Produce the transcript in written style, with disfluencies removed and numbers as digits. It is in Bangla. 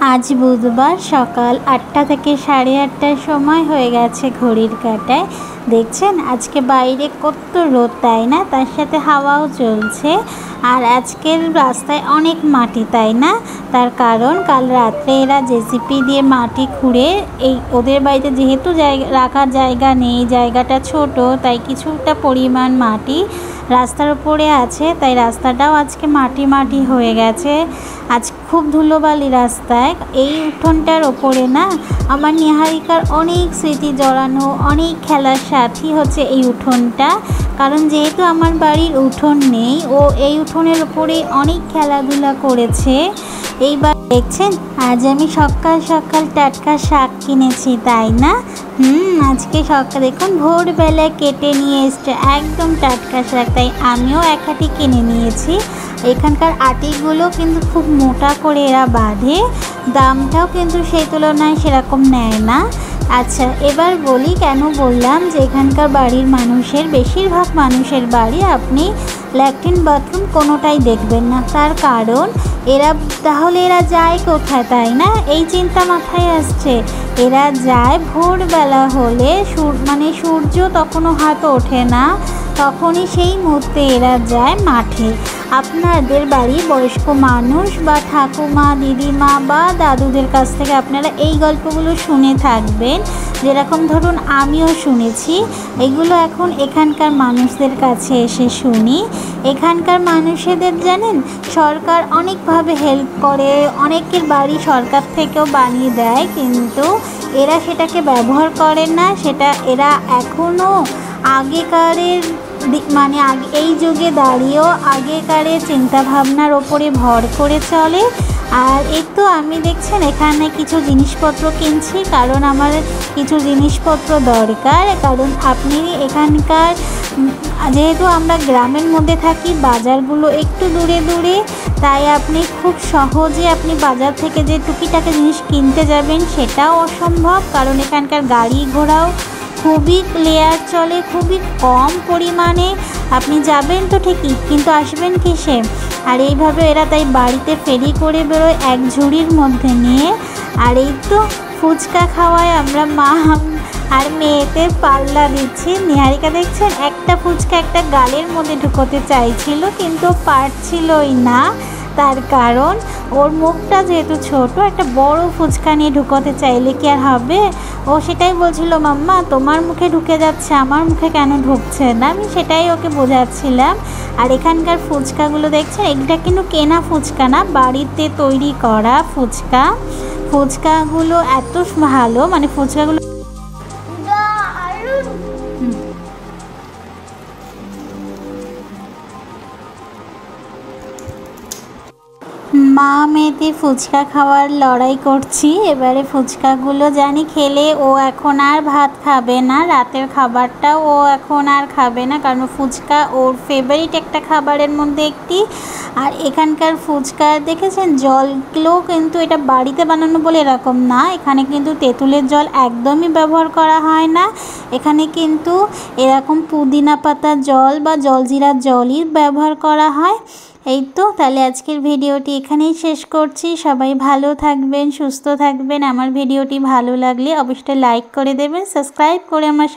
आज बुधवार सकाल 8टा থেকে 8:30টার সময় হয়ে গেছে ঘড়ির কাঁটায়। দেখছেন আজকে বাইরে কত রোদ, তাই না? তার সাথে হাওয়াও চলছে। আর আজকের রাস্তায় অনেক মাটি, তাই না? তার কারণ কাল রাত্রে এরা জেসিপি দিয়ে মাটি খুঁড়ে এই ওদের বাড়িতে যেহেতু রাখার জায়গা নেই, জায়গাটা ছোট, তাই কিছুটা পরিমাণ মাটি রাস্তার উপরে আছে, তাই রাস্তাটাও আজকে মাটি মাটি হয়ে গেছে। আজ খুব ধুলোবালি রাস্তায়। এই উঠোনটার ওপরে না আমার নিহারিকার অনেক স্মৃতি জড়ানো, অনেক খেলার সাথী হচ্ছে এই উঠোনটা। কারণ যেহেতু আমার বাড়ির উঠোন নেই, ও এই উঠোনের ওপরেই অনেক খেলাধুলা করেছে। এইবার দেখছেন আজ আমি সকাল সকাল টাটকা শাক কিনেছি, তাই না? আজকে সকাল দেখুন ভোরবেলায় কেটে নিয়ে এসছে একদম টাটকা শাক, তাই আমিও এক হাঁটি কিনে নিয়েছি। এখানকার আটিগুলো কিন্তু খুব মোটা করে এরা বাঁধে, দামটাও কিন্তু সেই তুলনায় সেরকম নেয় না। আচ্ছা, এবার বলি কেন বললাম যে এখানকার বাড়ির মানুষের, বেশিরভাগ মানুষের বাড়ি আপনি ল্যাট্রিন বাথরুম কোনোটাই দেখবেন না। তার কারণ তাহলে এরা যায় কোথায়, তাই না? এই চিন্তা মাথায় আসছে। এরা যায় ভোরবেলা হলে, সূর্য তখনও হয়তো ওঠে না, তখনই সেই মুহূর্তে এরা যায় মাঠে। আপনাদের বাড়ি বয়স্ক মানুষ বা ঠাকুমা, দিদিমা বা দাদুদের কাছ থেকে আপনারা এই গল্পগুলো শুনে থাকবেন, যেরকম ধরুন আমিও শুনেছি। এগুলো এখন এখানকার মানুষদের কাছে এসে শুনি। এখানকার মানুষদের জানেন সরকার অনেকভাবে হেল্প করে, অনেকের বাড়ি সরকার থেকেও বানিয়ে দেয়, কিন্তু এরা সেটাকে ব্যবহার করেন না। এরা এখনও আগেকারের এই যুগে দাঁড়িয়েও আগেকারের চিন্তাভাবনার ওপরে ভর করে চলে। আর এই তো আমি দেখছেন এখানে কিছু জিনিসপত্র কিনছি, কারণ আমার কিছু জিনিসপত্র দরকার। কারণ আপনি এখানকার, যেহেতু আমরা গ্রামের মধ্যে থাকি, বাজারগুলো একটু দূরে দূরে, তাই আপনি খুব সহজে আপনি বাজার থেকে যে টুকিটাকি জিনিস কিনতে যাবেন সেটাও অসম্ভব। কারণ এখানকার গাড়ি ঘোড়াও খুবই ক্লিয়ার চলে, খুবই কম পরিমাণে। আপনি যাবেন তো ঠিকই, কিন্তু আসবেন কিসে? আর এইভাবে এরা তাই বাড়িতে ফেরি করে বেরোয় এক ঝুড়ির মধ্যে নিয়ে। আর এই তো ফুচকা খাওয়ায় আমরা মা আর মেয়েতে পাল্লা দিচ্ছি। নিহারিকা দেখছেন একটা ফুচকা একটা গালের মধ্যে ঢুকোতে চাইছিল, কিন্তু পারছিলই না। তার কারণ ওর মুখটা যেহেতু ছোট, একটা বড় ফুচকা নিয়ে ঢুকোতে চাইলে কি আর হবে? ও সেটাই বলছিল, মাম্মা তোমার মুখে ঢুকে যাচ্ছে, আমার মুখে কেন ঢুকছে না? আমি সেটাই ওকে বোঝাচ্ছিলাম। আর এখানকার ফুচকাগুলো দেখছেন, এটা কিন্তু কেনা ফুচকা না, বাড়িতে তৈরি করা ফুচকাগুলো এত ভালো, ফুচকাগুলো মা মেয়েতে ফুচকা খাওয়ার লড়াই করছি। এবারে ফুচকাগুলো জানি খেলে ও এখন আর ভাত খাবে না, রাতের খাবারটাও ও এখন আর খাবে না, কারণ ফুচকা ওর ফেভারিট একটা খাবারের মধ্যে একটি। আর এখানকার ফুচকা দেখেছেন জলগুলো কিন্তু এটা বাড়িতে বানানো বলে এরকম না, এখানে কিন্তু তেঁতুলের জল একদমই ব্যবহার করা হয় না। এখানে কিন্তু এরকম পুদিনা পাতার জল বা জলজিরার জলই ব্যবহার করা হয়। এই তো তাহলে আজকের ভিডিওটি এখানেই শেষ করছি। সবাই ভালো থাকবেন, সুস্থ থাকবেন। আমার ভিডিওটি ভালো লাগলে অবশ্যই লাইক করে দেবেন, সাবস্ক্রাইব করে আমার